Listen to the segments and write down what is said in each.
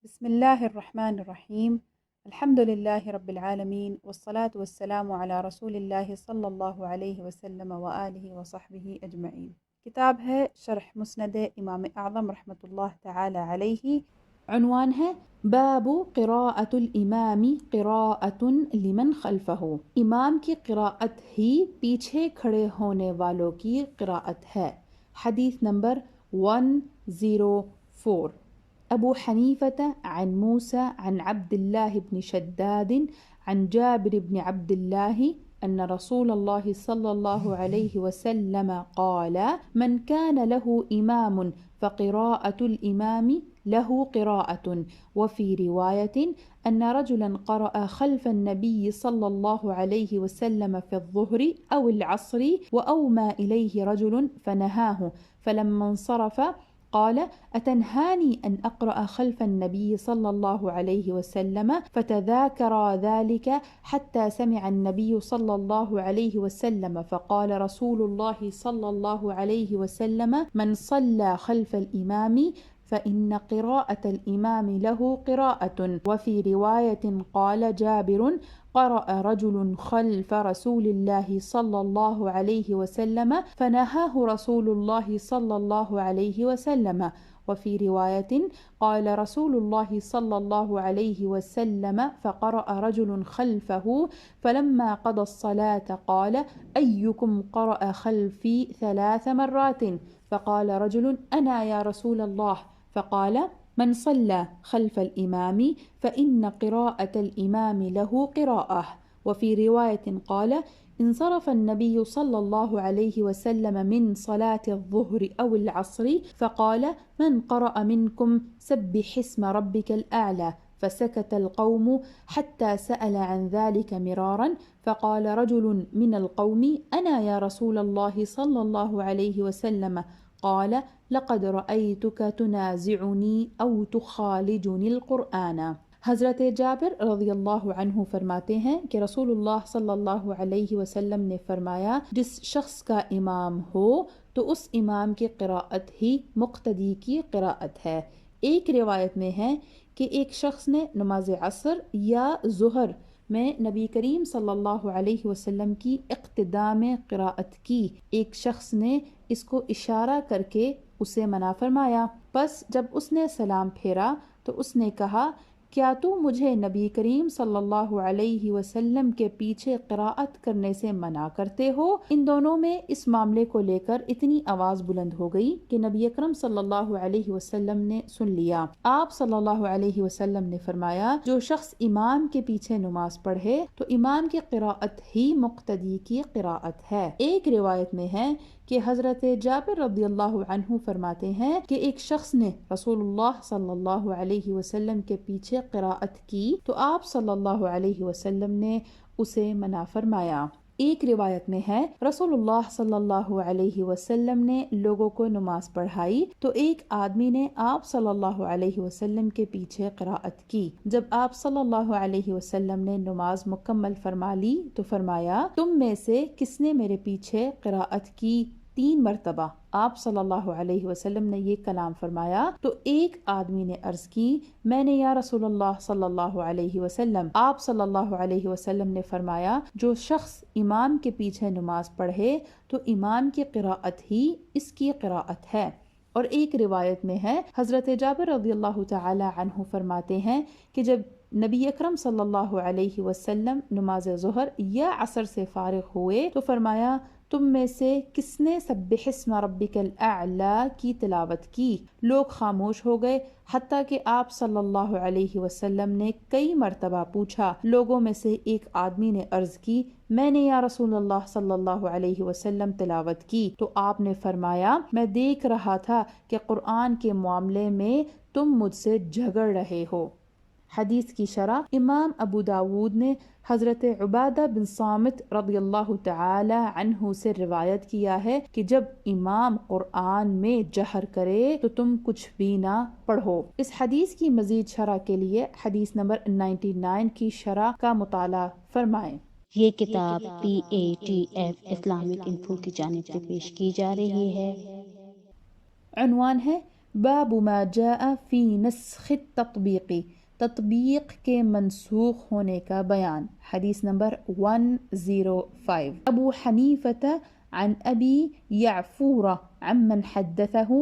بسم الله الرحمن الرحيم. الحمد لله رب العالمين، والصلاة والسلام على رسول الله صلى الله عليه وسلم وآله وصحبه أجمعين۔ کتاب ہے شرح مسند امام اعظم رحمۃ اللہ تعالی علیہ۔ عنوان ہے باب قراءۃ الامام قراءۃ لمن خلفہ، امام کی قراءت ہی پیچھے کھڑے ہونے والوں کی قراءت ہے۔ حدیث نمبر 104۔ ابو حنیفة عن موسى عن عبد الله بن شداد عن جابر بن عبد الله أن رسول الله صلى الله عليه وسلم قال: من كان له إمام فقراءة الإمام له قراءة. وفي رواية أن رجلا قرأ خلف النبي صلى الله عليه وسلم في الظهر أو العصر وأومى إليه رجل فنهاه، فلما انصرف قال: أتنهاني أن أقرأ خلف النبي صلى الله عليه وسلم؟ فتذاكرا ذلك حتى سمع النبي صلى الله عليه وسلم فقال رسول الله صلى الله عليه وسلم: من صلى خلف الإمام فإن قراءة الإمام له قراءة. وفي رواية قال جابر: قرأ رجل خلف رسول الله صلى الله عليه وسلم فنهاه رسول الله صلى الله عليه وسلم. وفي رواية قال رسول الله صلى الله عليه وسلم: فقرأ رجل خلفه فلما قضى الصلاة قال: أيكم قرأ خلفي 3 مرات؟ فقال رجل: أنا يا رسول الله. فقال: من صلى خلف الإمام فإن قراءة الإمام له قراءة. وفي رواية قال: انصرف النبي صلى الله عليه وسلم من صلاة الظهر أو العصر فقال: من قرأ منكم سبح اسم ربك الأعلى؟ فسكت القوم حتى سأل عن ذلك مرارا، فقال رجل من القوم: أنا يا رسول الله صلى الله عليه وسلم. قال: لقد رأيتك تنازعني أو تخالجني القرآن۔ حضرت جابر رضی اللہ عنہ فرماتے ہیں کہ رسول اللہ صلی اللہ علیہ وسلم نے فرمایا: جس شخص کا امام ہو تو اس امام کی قراءت ہی مقتدی کی قراءت ہے۔ ایک روایت میں ہے کہ ایک شخص نے نماز عصر یا ظہر میں نبی کریم صلی اللہ علیہ وسلم کی اقتداء میں قراءت کی۔ ایک شخص نے اس کو اشارہ کر کے اسے منع فرمایا، پس جب اس نے سلام پھیرا تو اس نے کہا: کیا تو مجھے نبی کریم صلی اللہ علیہ وسلم کے پیچھے قراءت کرنے سے منع کرتے ہو؟ ان دونوں میں اس معاملے کو لے کر اتنی آواز بلند ہو گئی کہ نبی اکرم صلی اللہ علیہ وسلم نے سن لیا۔ آپ صلی اللہ علیہ وسلم نے فرمایا: جو شخص امام کے پیچھے نماز پڑھے تو امام کی قراءت ہی مقتدی کی قراءت ہے۔ ایک روایت میں ہے کہ حضرت جابر رضی اللہ عنہ فرماتے ہیں کہ ایک شخص نے رسول اللہ صلی اللہ علیہ وسلم کے پیچھے قراءت کی تو آپ صلی اللہ علیہ وسلم نے اسے منع فرمایا۔ ایک روایت میں ہے رسول اللہ صلی اللہ علیہ وسلم نے لوگوں کو نماز پڑھائی تو ایک آدمی نے آپ صلی اللہ علیہ وسلم کے پیچھے قراءت کی۔ جب آپ صلی اللہ علیہ وسلم نے نماز مکمل فرما لی تو فرمایا: تم میں سے کس نے میرے پیچھے قراءت کی 3 مرتبہ؟ آپ صلی اللہ علیہ وسلم نے یہ کلام فرمایا تو ایک آدمی نے عرض کی: میں نے یا رسول اللہ صلی اللہ علیہ وسلم۔ آپ صلی اللہ علیہ وسلم نے فرمایا: جو شخص امام کے پیچھے نماز پڑھے تو امام کی قراءت ہی اس کی قراءت ہے۔ اور ایک روایت میں ہے حضرت جابر رضی اللہ تعالی عنہ فرماتے ہیں کہ جب نبی اکرم صلی اللہ علیہ وسلم نماز ظہر یا عصر سے فارغ ہوئے تو فرمایا: تم میں سے کس نے سبح اسم ربک الاعلی کی تلاوت کی؟ لوگ خاموش ہو گئے، حتیٰ کہ آپ صلی اللہ علیہ وسلم نے کئی مرتبہ پوچھا۔ لوگوں میں سے ایک آدمی نے عرض کی: میں نے یا رسول اللہ صلی اللہ علیہ وسلم تلاوت کی۔ تو آپ نے فرمایا: میں دیکھ رہا تھا کہ قرآن کے معاملے میں تم مجھ سے جھگڑ رہے ہو۔ حدیث کی شرح امام ابو داود نے حضرت عبادہ بن صامت رضی اللہ تعالی عنہ سے روایت کیا ہے کہ جب امام قرآن میں جہر کرے تو تم کچھ بھی نہ پڑھو۔ اس حدیث کی مزید شرح کے لیے حدیث نمبر 99 کی شرح کا مطالعہ فرمائیں۔ یہ کتاب PATF اسلامک انفو کی جانب سے پیش کی جا رہی ہے۔ عنوان ہے باب ما جاء فی نسخ التطبیق، تطبیق کے منسوخ ہونے کا بیان، حدیث نمبر 105۔ ابو حنیفۃ عن ابی یعفور عمن حدثه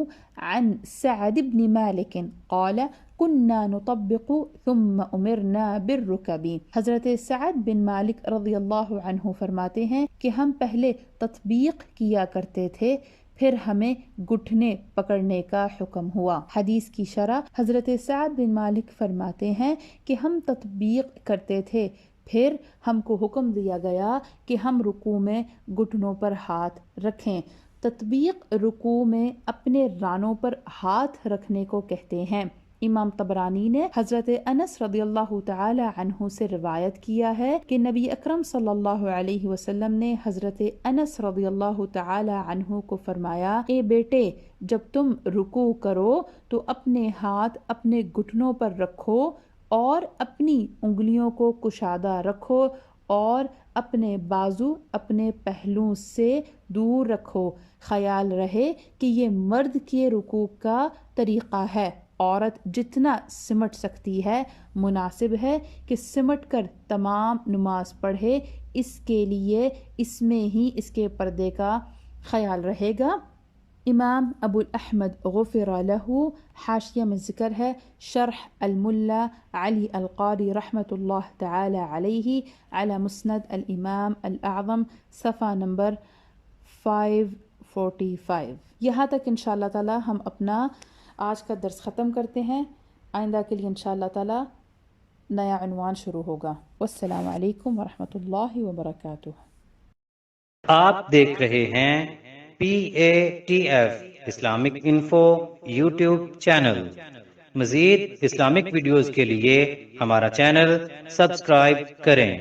عن سعد بن مالک قال كنا نطبق ثم امرنا بالركب۔ حضرت سعد بن مالک رضی اللہ عنہ فرماتے ہیں کہ ہم پہلے تطبیق کیا کرتے تھے، پھر ہمیں گھٹنے پکڑنے کا حکم ہوا۔ حدیث کی شرح، حضرت سعد بن مالک فرماتے ہیں کہ ہم تطبیق کرتے تھے، پھر ہم کو حکم دیا گیا کہ ہم رکوع میں گھٹنوں پر ہاتھ رکھیں۔ تطبیق رکوع میں اپنے رانوں پر ہاتھ رکھنے کو کہتے ہیں۔ امام طبرانی نے حضرت انس رضی اللہ تعالی عنہ سے روایت کیا ہے کہ نبی اکرم صلی اللہ علیہ وسلم نے حضرت انس رضی اللہ تعالی عنہ کو فرمایا، اے بیٹے، جب تم رکوع کرو تو اپنے ہاتھ اپنے گھٹنوں پر رکھو اور اپنی انگلیوں کو کشادہ رکھو اور اپنے بازو اپنے پہلوں سے دور رکھو۔ خیال رہے کہ یہ مرد کے رکوع کا طریقہ ہے، عورت جتنا سمٹ سکتی ہے مناسب ہے کہ سمٹ کر تمام نماز پڑھے، اس کے لیے اس میں ہی اس کے پردے کا خیال رہے گا۔ امام ابو الاحمد غفر لہ، حاشیہ میں ذکر ہے، شرح الملا علی القاری رحمۃ اللہ تعالی علیہ علی مسند الامام الاعظم، صفحہ نمبر 545۔ یہاں تک انشاءاللہ تعالی ہم اپنا آج کا درس ختم کرتے ہیں۔ آئندہ کے لیے انشاءاللہ تعالی نیا عنوان شروع ہوگا۔ والسلام علیکم ورحمۃ اللہ وبرکاتہ۔ آپ دیکھ رہے ہیں PATF Islamic info YouTube channel. مزید اسلامک ویڈیوز کے لیے ہمارا چینل سبسکرائب کریں۔